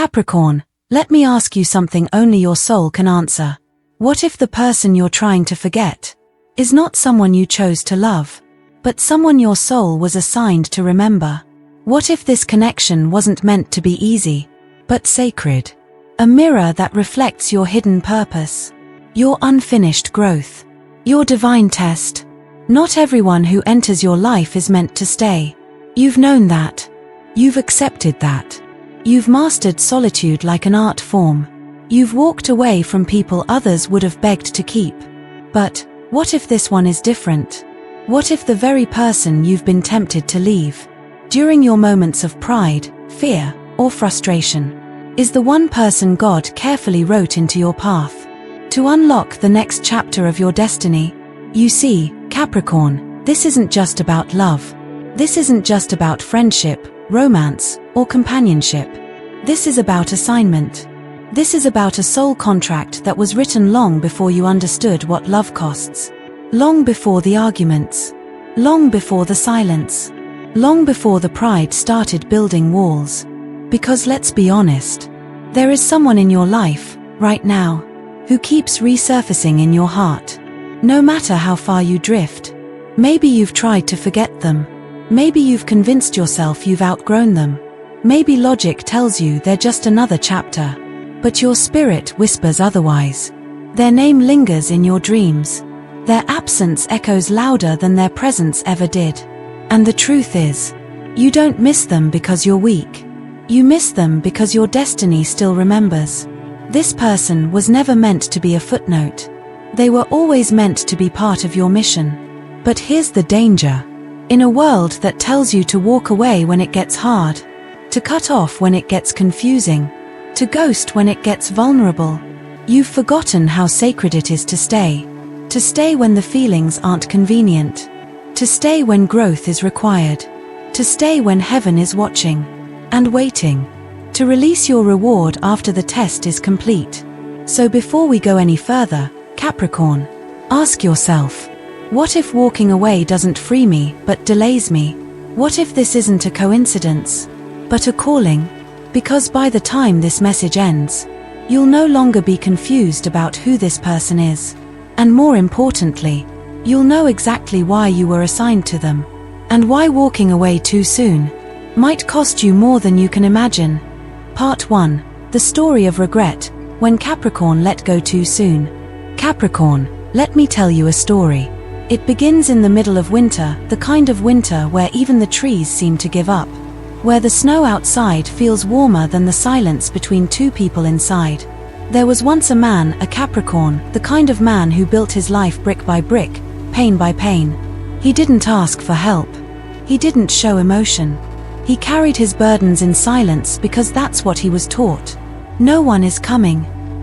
Capricorn, let me ask you something only your soul can answer. What if the person you're trying to forget is not someone you chose to love, but someone your soul was assigned to remember? What if this connection wasn't meant to be easy, but sacred? A mirror that reflects your hidden purpose, your unfinished growth, your divine test. Not everyone who enters your life is meant to stay. You've known that. You've accepted that. You've mastered solitude like an art form. You've walked away from people others would have begged to keep. But what if this one is different? What if the very person you've been tempted to leave, during your moments of pride, fear, or frustration, is the one person God carefully wrote into your path to unlock the next chapter of your destiny? You see, Capricorn, this isn't just about love. This isn't just about friendship, romance, or companionship. This is about assignment. This is about a soul contract that was written long before you understood what love costs. Long before the arguments. Long before the silence. Long before the pride started building walls. Because let's be honest, there is someone in your life, right now, who keeps resurfacing in your heart. No matter how far you drift. Maybe you've tried to forget them. Maybe you've convinced yourself you've outgrown them. Maybe logic tells you they're just another chapter. But your spirit whispers otherwise. Their name lingers in your dreams. Their absence echoes louder than their presence ever did. And the truth is, you don't miss them because you're weak. You miss them because your destiny still remembers. This person was never meant to be a footnote. They were always meant to be part of your mission. But here's the danger. In a world that tells you to walk away when it gets hard, to cut off when it gets confusing, to ghost when it gets vulnerable, you've forgotten how sacred it is to stay. To stay when the feelings aren't convenient. To stay when growth is required. To stay when heaven is watching and waiting. To release your reward after the test is complete. So before we go any further, Capricorn, ask yourself, what if walking away doesn't free me but delays me? What if this isn't a coincidence, but a calling? Because by the time this message ends, you'll no longer be confused about who this person is. And more importantly, you'll know exactly why you were assigned to them, and why walking away too soon might cost you more than you can imagine. Part 1. The story of regret, when Capricorn let go too soon. Capricorn, let me tell you a story. It begins in the middle of winter, the kind of winter where even the trees seem to give up. Where the snow outside feels warmer than the silence between two people inside. There was once a man, a Capricorn, the kind of man who built his life brick by brick, pain by pain. He didn't ask for help. He didn't show emotion. He carried his burdens in silence because that's what he was taught. No one is coming.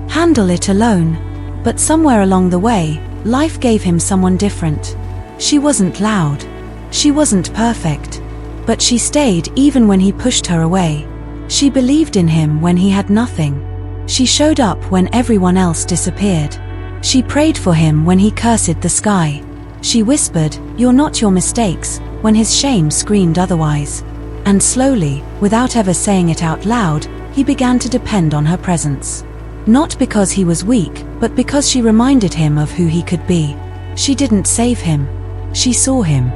Handle it alone. But somewhere along the way, life gave him someone different. She wasn't loud. She wasn't perfect. But she stayed even when he pushed her away. She believed in him when he had nothing. She showed up when everyone else disappeared. She prayed for him when he cursed the sky. She whispered, "You're not your mistakes," when his shame screamed otherwise. And slowly, without ever saying it out loud, he began to depend on her presence. Not because he was weak, but because she reminded him of who he could be. She didn't save him. She saw him.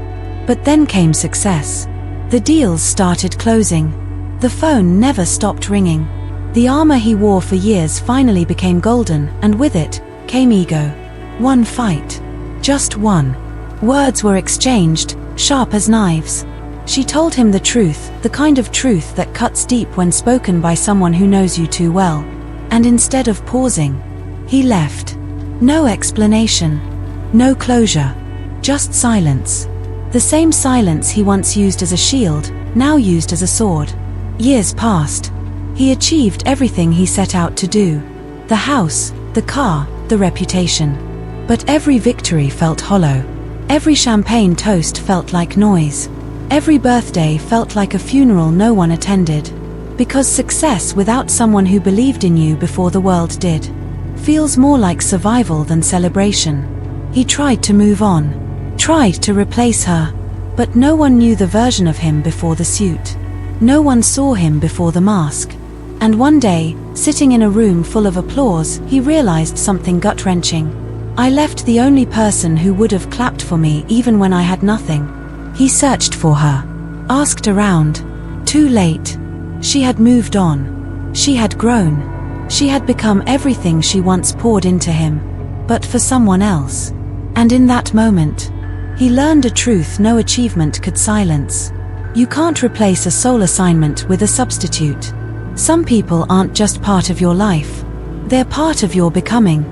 But then came success. The deals started closing. The phone never stopped ringing. The armor he wore for years finally became golden, and with it came ego. One fight. Just one. Words were exchanged, sharp as knives. She told him the truth, the kind of truth that cuts deep when spoken by someone who knows you too well. And instead of pausing, he left. No explanation. No closure. Just silence. The same silence he once used as a shield, now used as a sword. Years passed. He achieved everything he set out to do. The house, the car, the reputation. But every victory felt hollow. Every champagne toast felt like noise. Every birthday felt like a funeral no one attended. Because success without someone who believed in you before the world did feels more like survival than celebration. He tried to move on. Tried to replace her. But no one knew the version of him before the suit. No one saw him before the mask. And one day, sitting in a room full of applause, he realized something gut-wrenching. I left the only person who would have clapped for me even when I had nothing. He searched for her, asked around. Too late. She had moved on. She had grown. She had become everything she once poured into him, but for someone else. And in that moment, he learned a truth no achievement could silence. You can't replace a soul assignment with a substitute. Some people aren't just part of your life. They're part of your becoming.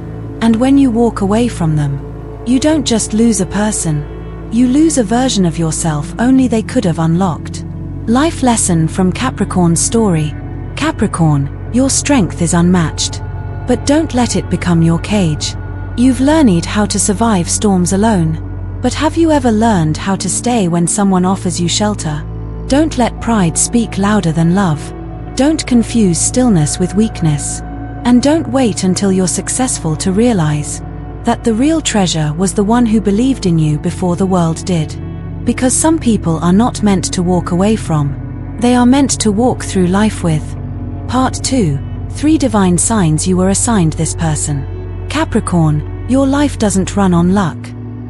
And when you walk away from them, you don't just lose a person. You lose a version of yourself only they could have unlocked. Life lesson from Capricorn's story. Capricorn, your strength is unmatched. But don't let it become your cage. You've learned how to survive storms alone. But have you ever learned how to stay when someone offers you shelter? Don't let pride speak louder than love. Don't confuse stillness with weakness. And don't wait until you're successful to realize that the real treasure was the one who believed in you before the world did. Because some people are not meant to walk away from. They are meant to walk through life with. Part 2. 3 divine signs you were assigned this person. Capricorn, your life doesn't run on luck.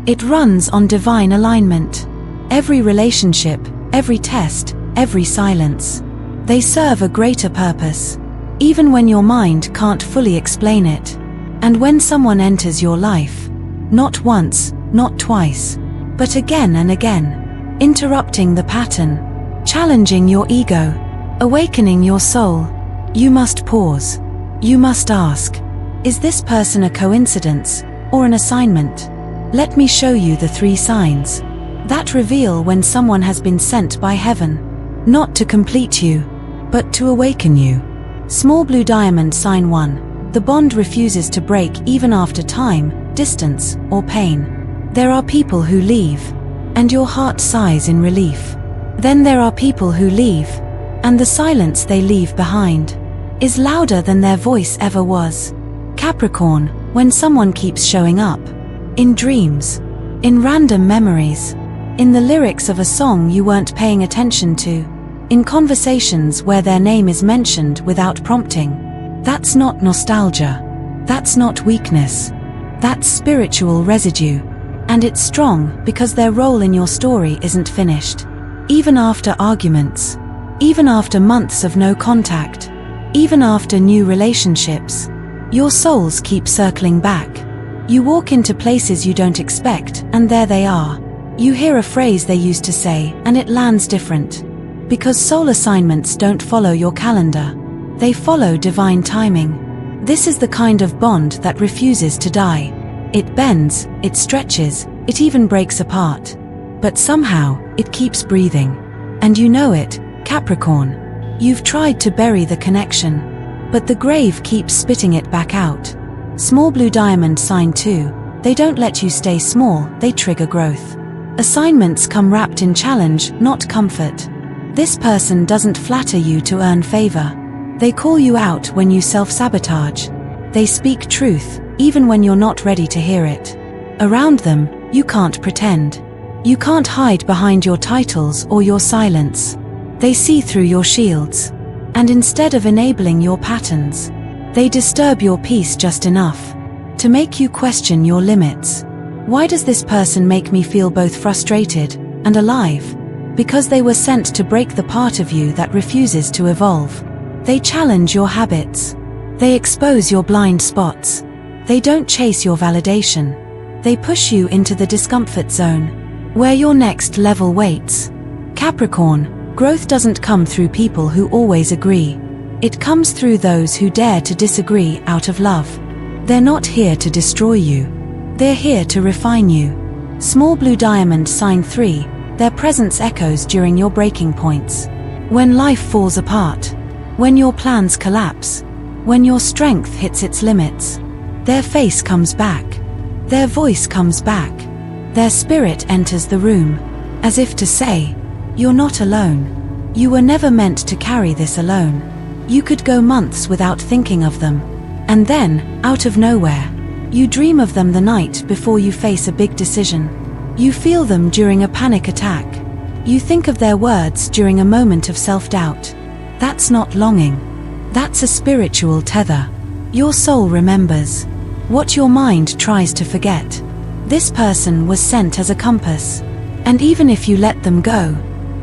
It runs on divine alignment. Every relationship, every test, every silence. They serve a greater purpose. Even when your mind can't fully explain it. And when someone enters your life, not once, not twice, but again and again, interrupting the pattern, challenging your ego, awakening your soul, you must pause. You must ask, is this person a coincidence or an assignment? Let me show you the 3 signs that reveal when someone has been sent by heaven, not to complete you, but to awaken you. Small blue diamond sign 1. The bond refuses to break even after time, distance, or pain. There are people who leave, and your heart sighs in relief. Then there are people who leave, and the silence they leave behind is louder than their voice ever was. Capricorn, when someone keeps showing up, in dreams, in random memories, in the lyrics of a song you weren't paying attention to, in conversations where their name is mentioned without prompting. That's not nostalgia. That's not weakness. That's spiritual residue. And it's strong because their role in your story isn't finished. Even after arguments, even after months of no contact, even after new relationships, your souls keep circling back. You walk into places you don't expect, and there they are. You hear a phrase they used to say, and it lands different. Because soul assignments don't follow your calendar. They follow divine timing. This is the kind of bond that refuses to die. It bends, it stretches, it even breaks apart. But somehow, it keeps breathing. And you know it, Capricorn. You've tried to bury the connection, but the grave keeps spitting it back out. Small blue diamond sign 2. They don't let you stay small, they trigger growth. Assignments come wrapped in challenge, not comfort. This person doesn't flatter you to earn favor. They call you out when you self-sabotage. They speak truth, even when you're not ready to hear it. Around them, you can't pretend. You can't hide behind your titles or your silence. They see through your shields. And instead of enabling your patterns, they disturb your peace just enough to make you question your limits. Why does this person make me feel both frustrated and alive? Because they were sent to break the part of you that refuses to evolve. They challenge your habits. They expose your blind spots. They don't chase your validation. They push you into the discomfort zone, where your next level waits. Capricorn, growth doesn't come through people who always agree. It comes through those who dare to disagree out of love. They're not here to destroy you. They're here to refine you. Small blue diamond sign 3. Their presence echoes during your breaking points. When life falls apart, when your plans collapse, when your strength hits its limits, their face comes back, their voice comes back, their spirit enters the room, as if to say, you're not alone. You were never meant to carry this alone. You could go months without thinking of them, and then, out of nowhere, you dream of them the night before you face a big decision. You feel them during a panic attack. You think of their words during a moment of self-doubt. That's not longing. That's a spiritual tether. Your soul remembers what your mind tries to forget. This person was sent as a compass. And even if you let them go,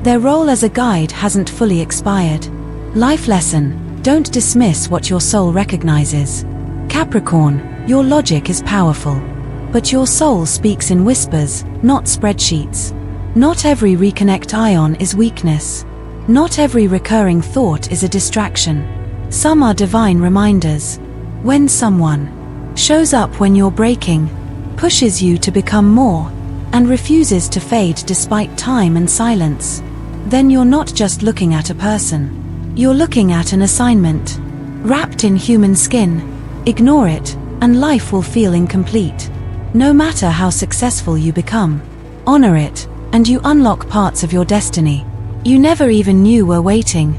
their role as a guide hasn't fully expired. Life lesson: don't dismiss what your soul recognizes. Capricorn, your logic is powerful, but your soul speaks in whispers, not spreadsheets. Not every reconnect ion is weakness. Not every recurring thought is a distraction. Some are divine reminders. When someone shows up when you're breaking, pushes you to become more, and refuses to fade despite time and silence, then you're not just looking at a person. You're looking at an assignment. Wrapped in human skin, ignore it, and life will feel incomplete. No matter how successful you become, honor it, and you unlock parts of your destiny you never even knew were waiting.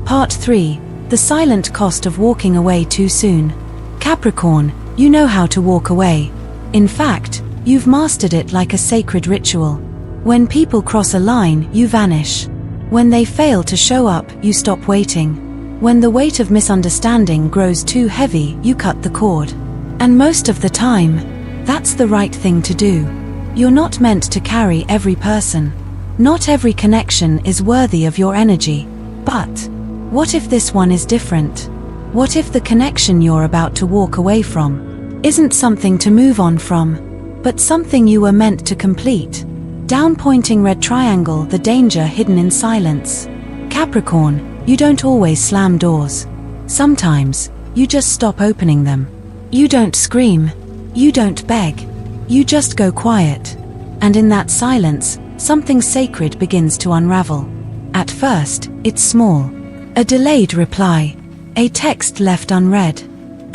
Part 3. The silent cost of walking away too soon. Capricorn, you know how to walk away. In fact, you've mastered it like a sacred ritual. When people cross a line, you vanish. When they fail to show up, you stop waiting. When the weight of misunderstanding grows too heavy, you cut the cord. And most of the time, that's the right thing to do. You're not meant to carry every person. Not every connection is worthy of your energy. But what if this one is different? What if the connection you're about to walk away from isn't something to move on from, but something you were meant to complete? Down pointing red triangle, the danger hidden in silence. Capricorn, you don't always slam doors. Sometimes, you just stop opening them. You don't scream. You don't beg. You just go quiet. And in that silence, something sacred begins to unravel. At first, it's small. A delayed reply. A text left unread.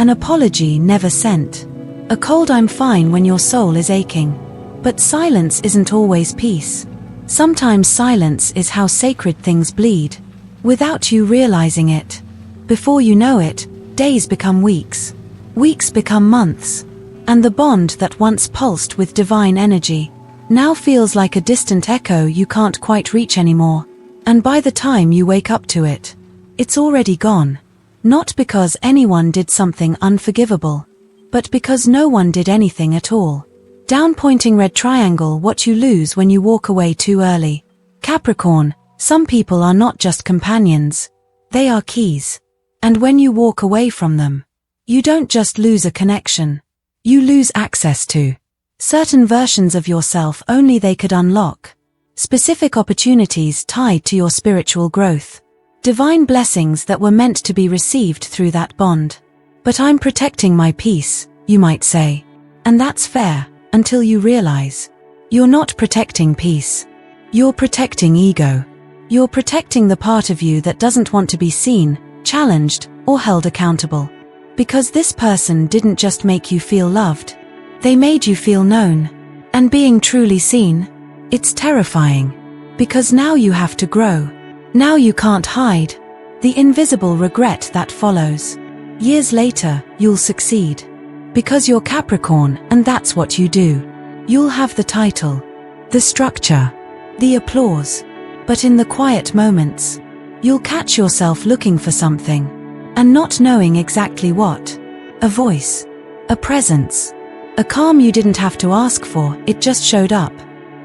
An apology never sent. A cold "I'm fine" when your soul is aching. But silence isn't always peace. Sometimes silence is how sacred things bleed, without you realizing it. Before you know it, days become weeks. Weeks become months. And the bond that once pulsed with divine energy now feels like a distant echo you can't quite reach anymore. And by the time you wake up to it, it's already gone. Not because anyone did something unforgivable, but because no one did anything at all. Down pointing red triangle, what you lose when you walk away too early. Capricorn, some people are not just companions. They are keys. And when you walk away from them, you don't just lose a connection. You lose access to certain versions of yourself only they could unlock. Specific opportunities tied to your spiritual growth. Divine blessings that were meant to be received through that bond. But I'm protecting my peace, you might say. And that's fair, until you realize you're not protecting peace. You're protecting ego. You're protecting the part of you that doesn't want to be seen, challenged, or held accountable. Because this person didn't just make you feel loved. They made you feel known. And being truly seen, it's terrifying. Because now you have to grow. Now you can't hide the invisible regret that follows. Years later, you'll succeed. Because you're Capricorn, and that's what you do. You'll have the title, the structure, the applause. But in the quiet moments, you'll catch yourself looking for something, and not knowing exactly what. A voice, a presence, a calm you didn't have to ask for, it just showed up.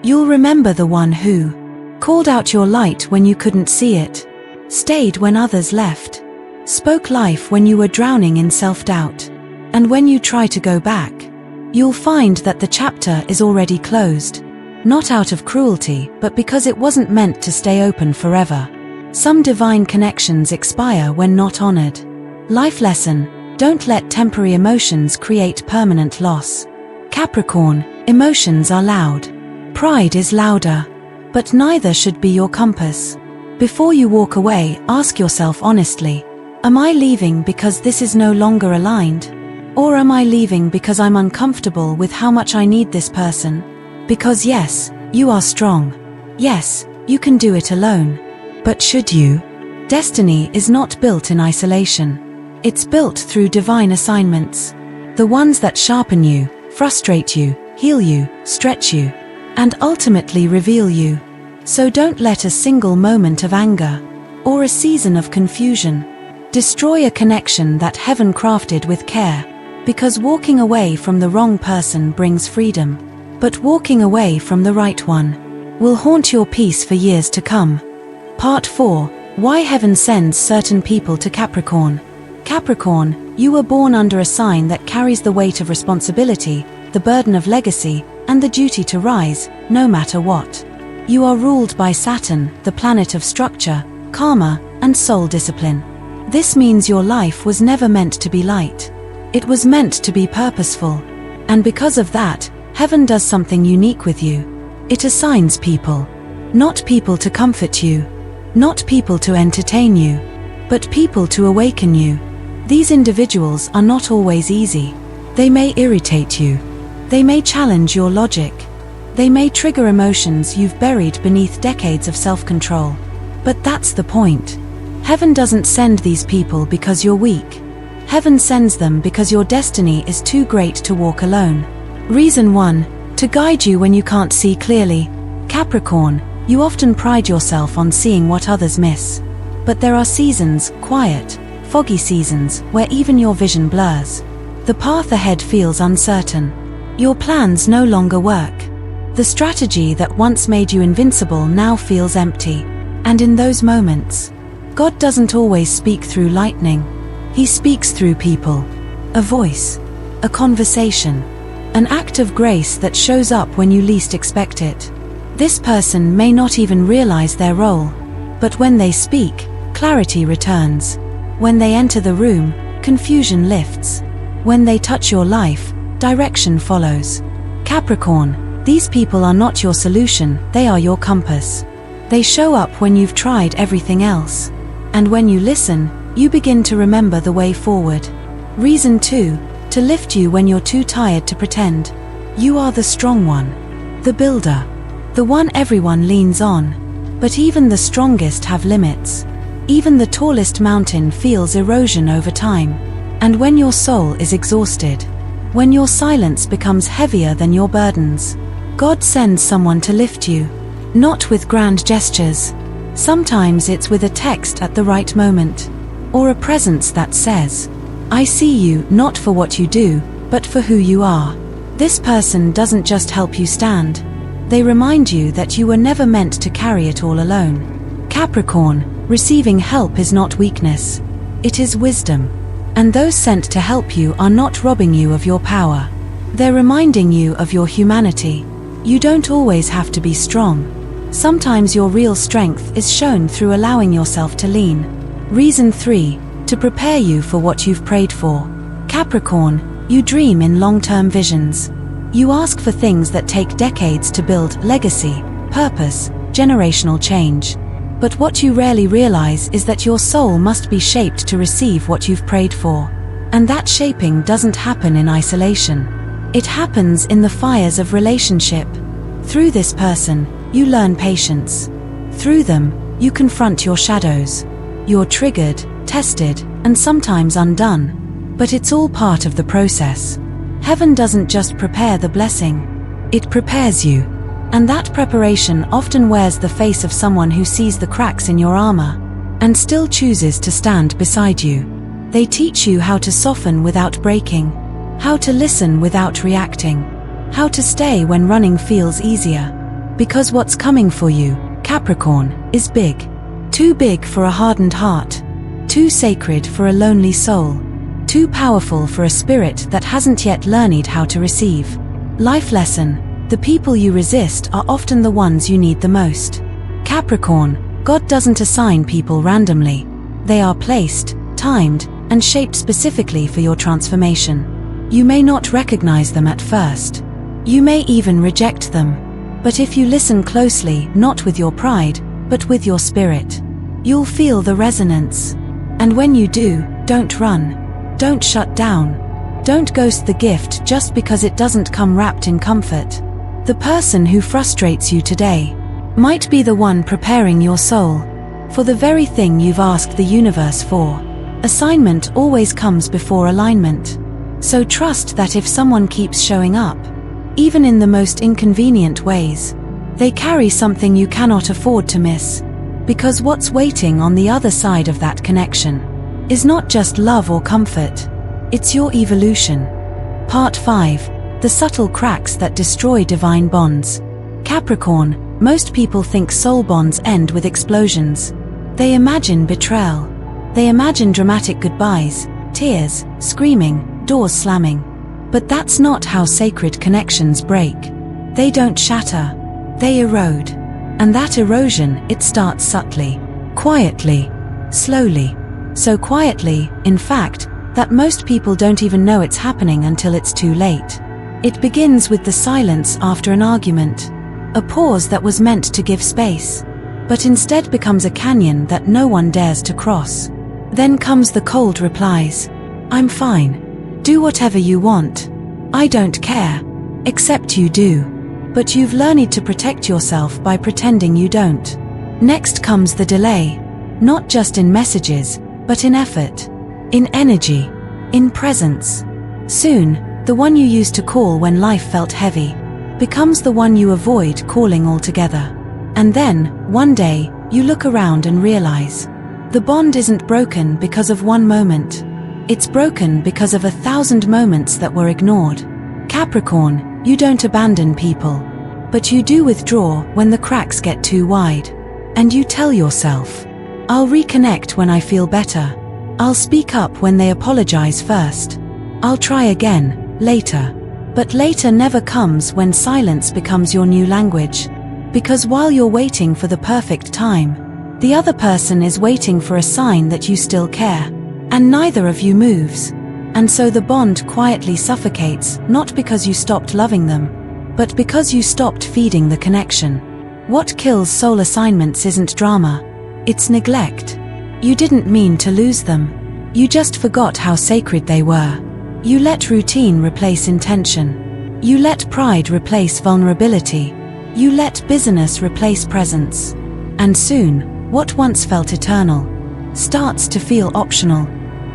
You'll remember the one who called out your light when you couldn't see it, stayed when others left, spoke life when you were drowning in self-doubt. And when you try to go back, you'll find that the chapter is already closed. Not out of cruelty, but because it wasn't meant to stay open forever. Some divine connections expire when not honored. Life lesson: don't let temporary emotions create permanent loss. Capricorn, emotions are loud. Pride is louder. But neither should be your compass. Before you walk away, ask yourself honestly, am I leaving because this is no longer aligned? Or am I leaving because I'm uncomfortable with how much I need this person? Because yes, you are strong. Yes, you can do it alone. But should you? Destiny is not built in isolation. It's built through divine assignments. The ones that sharpen you, frustrate you, heal you, stretch you, and ultimately reveal you. So don't let a single moment of anger, or a season of confusion, Destroy a connection that heaven crafted with care. Because walking away from the wrong person brings freedom. But walking away from the right one will haunt your peace for years to come. Part 4. Why heaven sends certain people to Capricorn. Capricorn, you were born under a sign that carries the weight of responsibility, the burden of legacy, and the duty to rise, no matter what. You are ruled by Saturn, the planet of structure, karma, and soul discipline. This means your life was never meant to be light. It was meant to be purposeful. And because of that, heaven does something unique with you. It assigns people. Not people to comfort you. Not people to entertain you. But people to awaken you. These individuals are not always easy. They may irritate you. They may challenge your logic. They may trigger emotions you've buried beneath decades of self-control. But that's the point. Heaven doesn't send these people because you're weak. Heaven sends them because your destiny is too great to walk alone. Reason 1. To guide you when you can't see clearly. Capricorn, you often pride yourself on seeing what others miss. But there are seasons, quiet, foggy seasons, where even your vision blurs. The path ahead feels uncertain. Your plans no longer work. The strategy that once made you invincible now feels empty. And in those moments, God doesn't always speak through lightning. He speaks through people. A voice. A conversation. An act of grace that shows up when you least expect it. This person may not even realize their role. But when they speak, clarity returns. When they enter the room, confusion lifts. When they touch your life, direction follows. Capricorn, these people are not your solution, they are your compass. They show up when you've tried everything else. And when you listen, you begin to remember the way forward. Reason 2. To lift you when you're too tired to pretend. You are the strong one. The builder. The one everyone leans on. But even the strongest have limits. Even the tallest mountain feels erosion over time. And when your soul is exhausted, when your silence becomes heavier than your burdens, God sends someone to lift you. Not with grand gestures. Sometimes it's with a text at the right moment. Or a presence that says, I see you not for what you do, but for who you are. This person doesn't just help you stand. They remind you that you were never meant to carry it all alone. Capricorn, receiving help is not weakness. It is wisdom. And those sent to help you are not robbing you of your power. They're reminding you of your humanity. You don't always have to be strong. Sometimes your real strength is shown through allowing yourself to lean. Reason 3. To prepare you for what you've prayed for. Capricorn, you dream in long-term visions. You ask for things that take decades to build: legacy, purpose, generational change. But what you rarely realize is that your soul must be shaped to receive what you've prayed for. And that shaping doesn't happen in isolation. It happens in the fires of relationship. Through this person, you learn patience. Through them, you confront your shadows. You're triggered, tested, and sometimes undone. But it's all part of the process. Heaven doesn't just prepare the blessing. It prepares you. And that preparation often wears the face of someone who sees the cracks in your armor and still chooses to stand beside you. They teach you how to soften without breaking, how to listen without reacting, how to stay when running feels easier. Because what's coming for you, Capricorn, is big. Too big for a hardened heart. Too sacred for a lonely soul. Too powerful for a spirit that hasn't yet learned how to receive. Life lesson. The people you resist are often the ones you need the most. Capricorn, God doesn't assign people randomly. They are placed, timed, and shaped specifically for your transformation. You may not recognize them at first. You may even reject them. But if you listen closely, not with your pride, but with your spirit, you'll feel the resonance. And when you do, don't run. Don't shut down. Don't ghost the gift just because it doesn't come wrapped in comfort. The person who frustrates you today might be the one preparing your soul for the very thing you've asked the universe for. Assignment always comes before alignment. So trust that if someone keeps showing up, even in the most inconvenient ways, they carry something you cannot afford to miss. Because what's waiting on the other side of that connection is not just love or comfort. It's your evolution. Part 5. The subtle cracks that destroy divine bonds. Capricorn, most people think soul bonds end with explosions. They imagine betrayal. They imagine dramatic goodbyes, tears, screaming, doors slamming. But that's not how sacred connections break. They don't shatter. They erode. And that erosion, it starts subtly, quietly, slowly. So quietly, in fact, that most people don't even know it's happening until it's too late. It begins with the silence after an argument. A pause that was meant to give space, but instead becomes a canyon that no one dares to cross. Then comes the cold replies. I'm fine. Do whatever you want. I don't care. Except you do. But you've learned to protect yourself by pretending you don't. Next comes the delay. Not just in messages, but in effort. In energy. In presence. Soon, the one you used to call when life felt heavy becomes the one you avoid calling altogether. And then, one day, you look around and realize the bond isn't broken because of one moment. It's broken because of 1,000 moments that were ignored. Capricorn, you don't abandon people. But you do withdraw when the cracks get too wide. And you tell yourself, I'll reconnect when I feel better. I'll speak up when they apologize first. I'll try again, later. But later never comes when silence becomes your new language. Because while you're waiting for the perfect time, the other person is waiting for a sign that you still care. And neither of you moves. And so the bond quietly suffocates, not because you stopped loving them, but because you stopped feeding the connection. What kills soul assignments isn't drama. It's neglect. You didn't mean to lose them. You just forgot how sacred they were. You let routine replace intention. You let pride replace vulnerability. You let busyness replace presence. And soon, what once felt eternal starts to feel optional.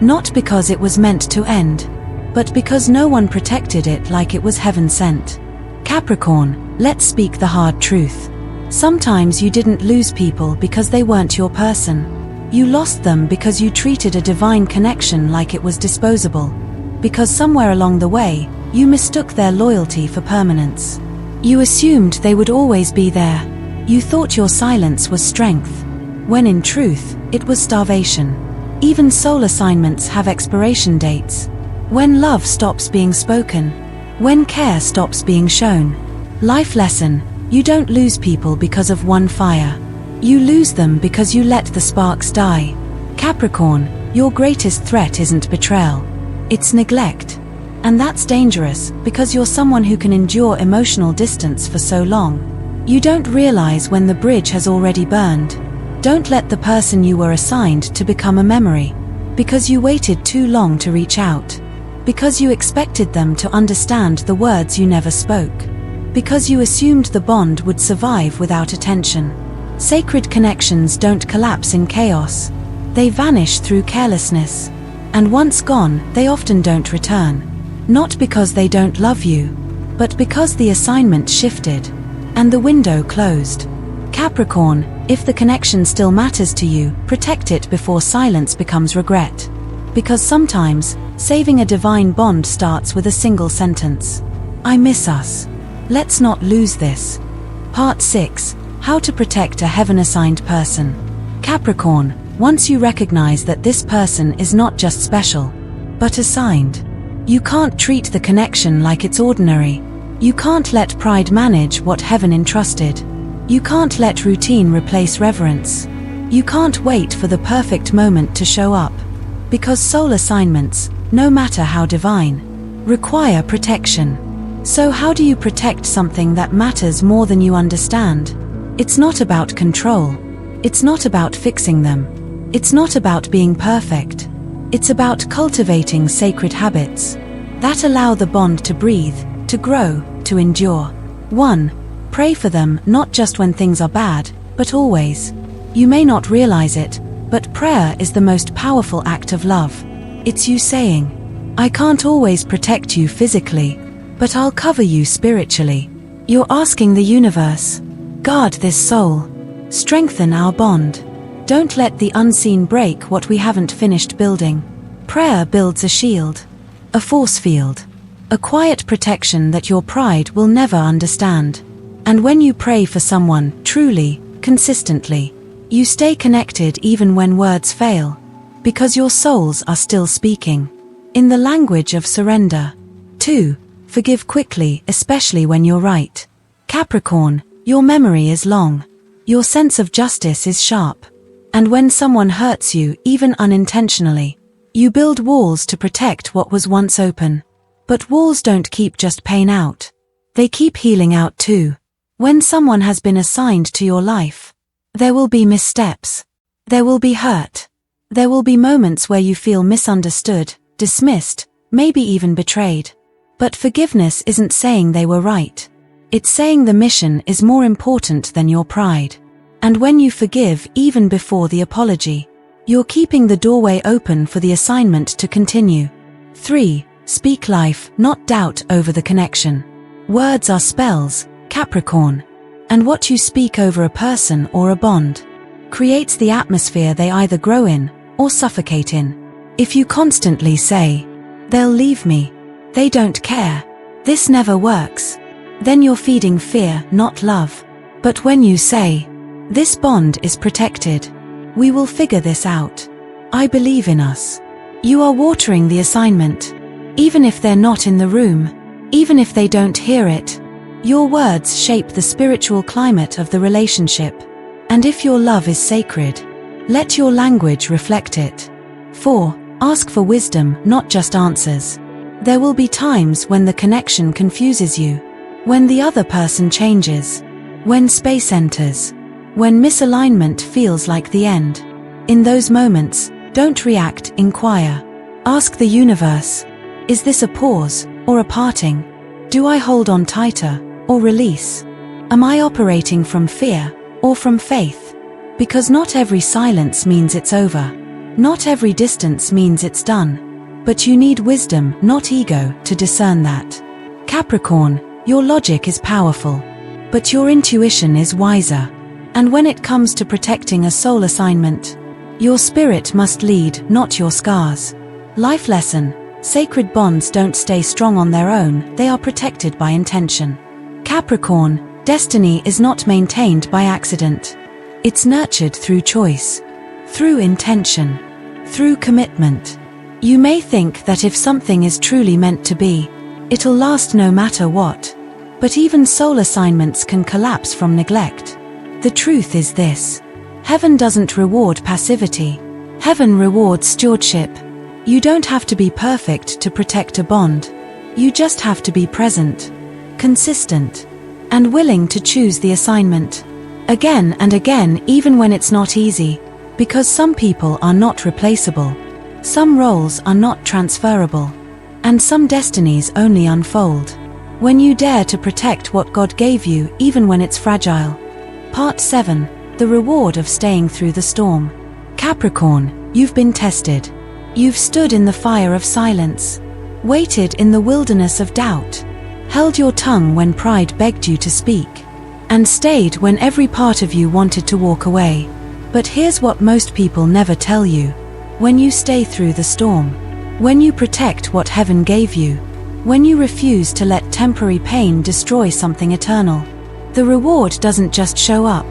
Not because it was meant to end, but because no one protected it like it was heaven sent. Capricorn, let's speak the hard truth. Sometimes you didn't lose people because they weren't your person. You lost them because you treated a divine connection like it was disposable. Because somewhere along the way, you mistook their loyalty for permanence. You assumed they would always be there. You thought your silence was strength, when in truth, it was starvation. Even soul assignments have expiration dates. When love stops being spoken. When care stops being shown. Life lesson, you don't lose people because of one fire. You lose them because you let the sparks die. Capricorn, your greatest threat isn't betrayal. It's neglect. And that's dangerous, because you're someone who can endure emotional distance for so long. You don't realize when the bridge has already burned. Don't let the person you were assigned to become a memory. Because you waited too long to reach out. Because you expected them to understand the words you never spoke. Because you assumed the bond would survive without attention. Sacred connections don't collapse in chaos. They vanish through carelessness. And once gone, they often don't return. Not because they don't love you, but because the assignment shifted and the window closed. Capricorn, if the connection still matters to you, protect it before silence becomes regret. Because sometimes, saving a divine bond starts with a single sentence. I miss us. Let's not lose this. Part 6. How to protect a heaven-assigned person. Capricorn, once you recognize that this person is not just special, but assigned, you can't treat the connection like it's ordinary. You can't let pride manage what heaven entrusted. You can't let routine replace reverence. You can't wait for the perfect moment to show up. Because soul assignments, no matter how divine, require protection. So how do you protect something that matters more than you understand? It's not about control. It's not about fixing them. It's not about being perfect. It's about cultivating sacred habits that allow the bond to breathe, to grow, to endure. 1. Pray for them, not just when things are bad, but always. You may not realize it, but prayer is the most powerful act of love. It's you saying, I can't always protect you physically, but I'll cover you spiritually. You're asking the universe, guard this soul, strengthen our bond. Don't let the unseen break what we haven't finished building. Prayer builds a shield, a force field, a quiet protection that your pride will never understand. And when you pray for someone, truly, consistently, you stay connected even when words fail, because your souls are still speaking, in the language of surrender. 2. Forgive quickly, especially when you're right. Capricorn, your memory is long. Your sense of justice is sharp. And when someone hurts you, even unintentionally, you build walls to protect what was once open. But walls don't keep just pain out. They keep healing out too. When someone has been assigned to your life, there will be missteps. There will be hurt. There will be moments where you feel misunderstood, dismissed, maybe even betrayed. But forgiveness isn't saying they were right. It's saying the mission is more important than your pride. And when you forgive even before the apology, you're keeping the doorway open for the assignment to continue. 3. Speak life, not doubt, over the connection. Words are spells, Capricorn. And what you speak over a person or a bond creates the atmosphere they either grow in or suffocate in. If you constantly say, "They'll leave me," "They don't care," "This never works," then you're feeding fear, not love. But when you say, "This bond is protected. We will figure this out. I believe in us," you are watering the assignment. Even if they're not in the room, even if they don't hear it, your words shape the spiritual climate of the relationship. And if your love is sacred, let your language reflect it. 4. Ask for wisdom, not just answers. There will be times when the connection confuses you, when the other person changes, when space enters, when misalignment feels like the end. In those moments, don't react, inquire. Ask the universe, is this a pause or a parting? Do I hold on tighter or release? Am I operating from fear or from faith? Because not every silence means it's over. Not every distance means it's done. But you need wisdom, not ego, to discern that. Capricorn, your logic is powerful, but your intuition is wiser. And when it comes to protecting a soul assignment, your spirit must lead, not your scars. Life lesson: sacred bonds don't stay strong on their own, they are protected by intention. Capricorn, destiny is not maintained by accident. It's nurtured through choice, through intention, through commitment. You may think that if something is truly meant to be, it'll last no matter what. But even soul assignments can collapse from neglect. The truth is this: heaven doesn't reward passivity. Heaven rewards stewardship. You don't have to be perfect to protect a bond. You just have to be present, consistent, and willing to choose the assignment again and again, even when it's not easy, because some people are not replaceable, some roles are not transferable, and some destinies only unfold when you dare to protect what God gave you, even when it's fragile. Part 7. The reward of staying through the storm. Capricorn, you've been tested. You've stood in the fire of silence, waited in the wilderness of doubt, held your tongue when pride begged you to speak, and stayed when every part of you wanted to walk away. But here's what most people never tell you: when you stay through the storm, when you protect what heaven gave you, when you refuse to let temporary pain destroy something eternal, the reward doesn't just show up,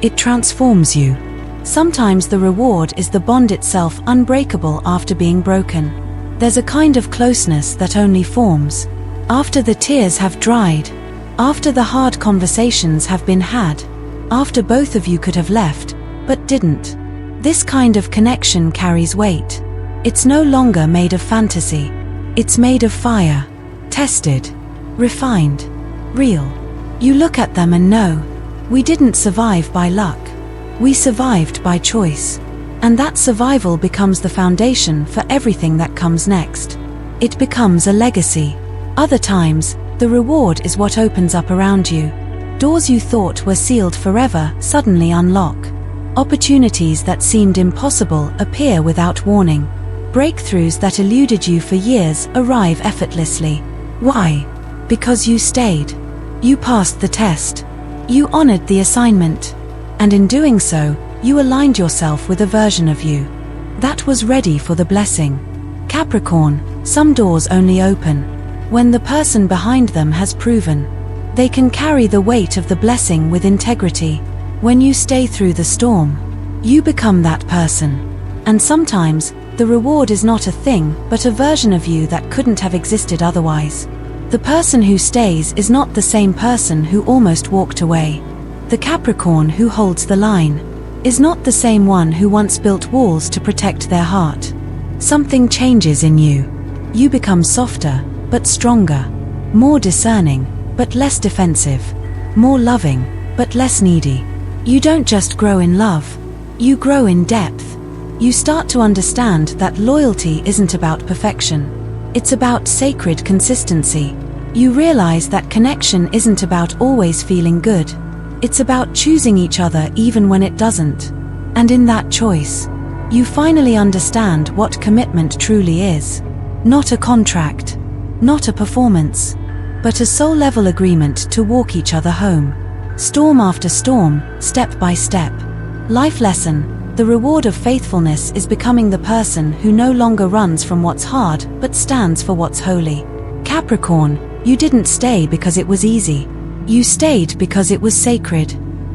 it transforms you. Sometimes the reward is the bond itself, unbreakable after being broken. There's a kind of closeness that only forms after the tears have dried, after the hard conversations have been had, after both of you could have left, but didn't. This kind of connection carries weight. It's no longer made of fantasy. It's made of fire, tested, refined, real. You look at them and know, we didn't survive by luck. We survived by choice. And that survival becomes the foundation for everything that comes next. It becomes a legacy. Other times, the reward is what opens up around you. Doors you thought were sealed forever suddenly unlock. Opportunities that seemed impossible appear without warning. Breakthroughs that eluded you for years arrive effortlessly. Why? Because you stayed. You passed the test. You honored the assignment. And in doing so, You aligned yourself with a version of you that was ready for the blessing. Capricorn, some doors only open when the person behind them has proven they can carry the weight of the blessing with integrity. When you stay through the storm, you become that person. And sometimes, the reward is not a thing, but a version of you that couldn't have existed otherwise. The person who stays is not the same person who almost walked away. The Capricorn who holds the line is not the same one who once built walls to protect their heart. Something changes in you. You become softer, but stronger. More discerning, but less defensive. More loving, but less needy. You don't just grow in love. You grow in depth. You start to understand that loyalty isn't about perfection. It's about sacred consistency. You realize that connection isn't about always feeling good. It's about choosing each other even when it doesn't. And in that choice, you finally understand what commitment truly is. Not a contract, not a performance, but a soul-level agreement to walk each other home. Storm after storm, step by step. Life lesson. The reward of faithfulness is becoming the person who no longer runs from what's hard, but stands for what's holy. Capricorn, you didn't stay because it was easy. You stayed because it was sacred.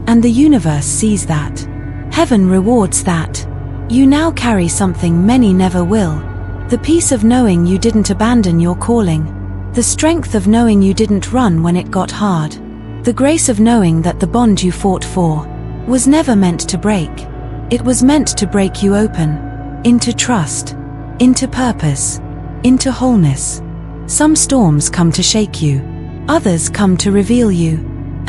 And the universe sees that. Heaven rewards that. You now carry something many never will. The peace of knowing you didn't abandon your calling. The strength of knowing you didn't run when it got hard. The grace of knowing that the bond you fought for was never meant to break. It was meant to break you open, into trust, into purpose, into wholeness. Some storms come to shake you, others come to reveal you,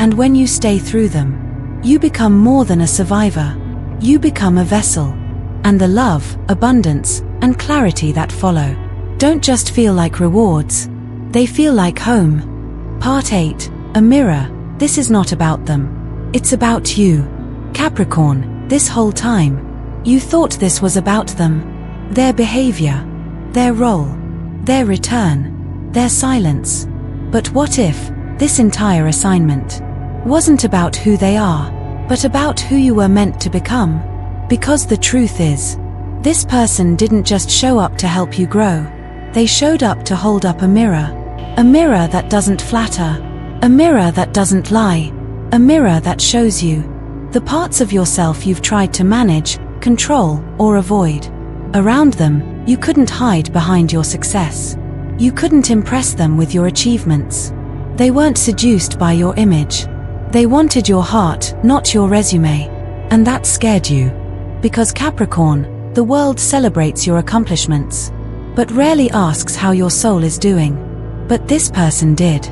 and when you stay through them, you become more than a survivor. You become a vessel, and the love, abundance, and clarity that follow don't just feel like rewards, they feel like home. Part 8, a mirror. This is not about them. It's about you. Capricorn. This whole time, you thought this was about them, their behavior, their role, their return, their silence. But what if this entire assignment wasn't about who they are, but about who you were meant to become? Because the truth is, this person didn't just show up to help you grow. They showed up to hold up a mirror that doesn't flatter, a mirror that doesn't lie, a mirror that shows you the parts of yourself you've tried to manage, control, or avoid. Around them, you couldn't hide behind your success. You couldn't impress them with your achievements. They weren't seduced by your image. They wanted your heart, not your resume. And that scared you. Because Capricorn, the world celebrates your accomplishments, but rarely asks how your soul is doing. But this person did.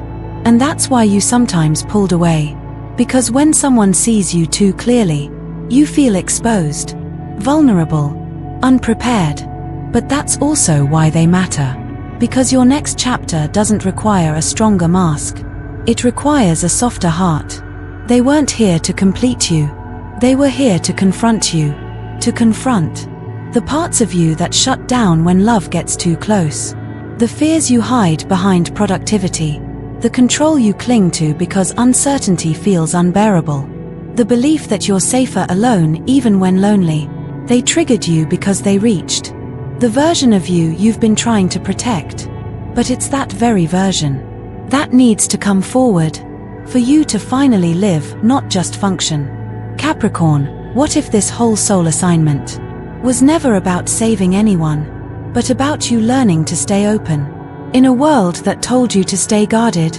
And that's why you sometimes pulled away. Because when someone sees you too clearly, you feel exposed, vulnerable, unprepared. But that's also why they matter. Because your next chapter doesn't require a stronger mask. It requires a softer heart. They weren't here to complete you. They were here to confront you. To confront the parts of you that shut down when love gets too close. The fears you hide behind productivity. The control you cling to because uncertainty feels unbearable. The belief that you're safer alone even when lonely. They triggered you because they reached the version of you you've been trying to protect. But it's that very version that needs to come forward for you to finally live, not just function. Capricorn, what if this whole soul assignment was never about saving anyone, but about you learning to stay open? In a world that told you to stay guarded,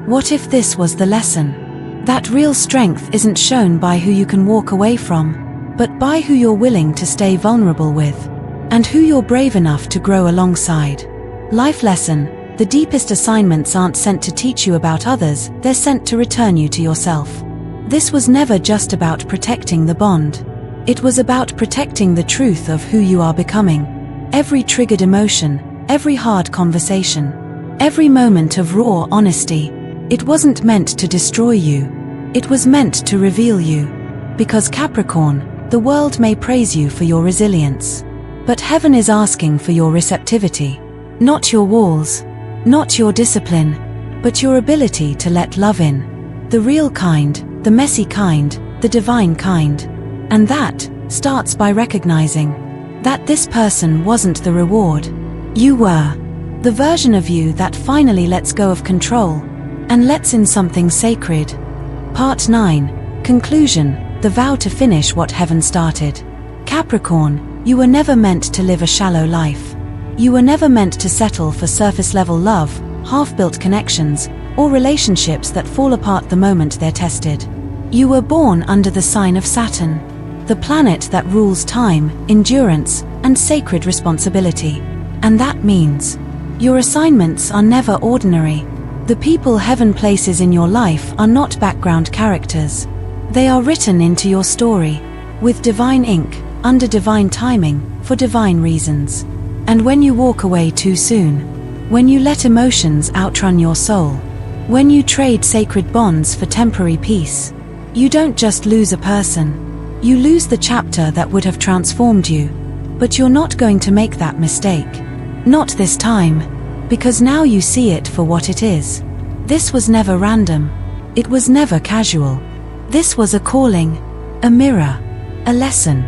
what if this was the lesson? That real strength isn't shown by who you can walk away from, but by who you're willing to stay vulnerable with, and who you're brave enough to grow alongside. Life lesson, the deepest assignments aren't sent to teach you about others, they're sent to return you to yourself. This was never just about protecting the bond. It was about protecting the truth of who you are becoming. Every triggered emotion, every hard conversation, every moment of raw honesty, it wasn't meant to destroy you. It was meant to reveal you. Because Capricorn, the world may praise you for your resilience, but heaven is asking for your receptivity. Not your walls, not your discipline, but your ability to let love in. The real kind, the messy kind, the divine kind. And that starts by recognizing that this person wasn't the reward. You were the version of you that finally lets go of control and lets in something sacred. Part 9. Conclusion. The vow to finish what heaven started. Capricorn, you were never meant to live a shallow life. You were never meant to settle for surface-level love, half-built connections, or relationships that fall apart the moment they're tested. You were born under the sign of Saturn, the planet that rules time, endurance, and sacred responsibility. And that means your assignments are never ordinary. The people heaven places in your life are not background characters. They are written into your story, with divine ink, under divine timing, for divine reasons. And when you walk away too soon, when you let emotions outrun your soul, when you trade sacred bonds for temporary peace, you don't just lose a person. You lose the chapter that would have transformed you. But you're not going to make that mistake. Not this time, because now you see it for what it is. This was never random. It was never casual. This was a calling, a mirror, a lesson,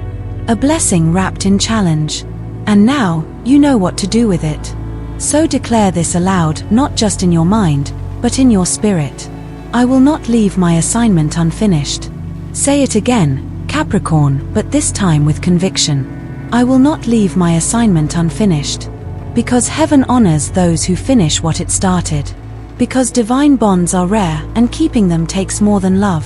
a blessing wrapped in challenge. And now, you know what to do with it. So declare this aloud, not just in your mind, but in your spirit. I will not leave my assignment unfinished. Say it again, Capricorn, but this time with conviction. I will not leave my assignment unfinished. Because heaven honors those who finish what it started. Because divine bonds are rare and keeping them takes more than love.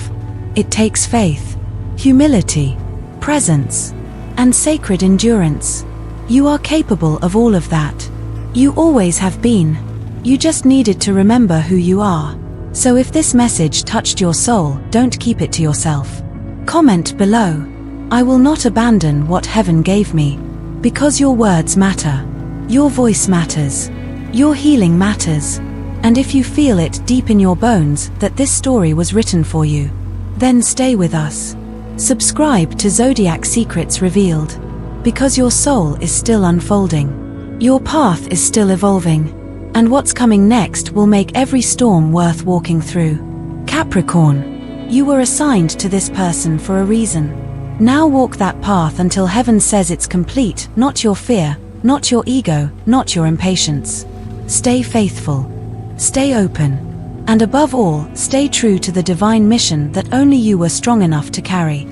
It takes faith, humility, presence, and sacred endurance. You are capable of all of that. You always have been. You just needed to remember who you are. So if this message touched your soul, don't keep it to yourself. Comment below. I will not abandon what heaven gave me. Because your words matter. Your voice matters. Your healing matters. And if you feel it deep in your bones that this story was written for you, then stay with us. Subscribe to Zodiac Secrets Revealed. Because your soul is still unfolding. Your path is still evolving. And what's coming next will make every storm worth walking through. Capricorn, you were assigned to this person for a reason. Now walk that path until heaven says it's complete, not your fear, not your ego, not your impatience. Stay faithful. Stay open. And above all, stay true to the divine mission that only you were strong enough to carry.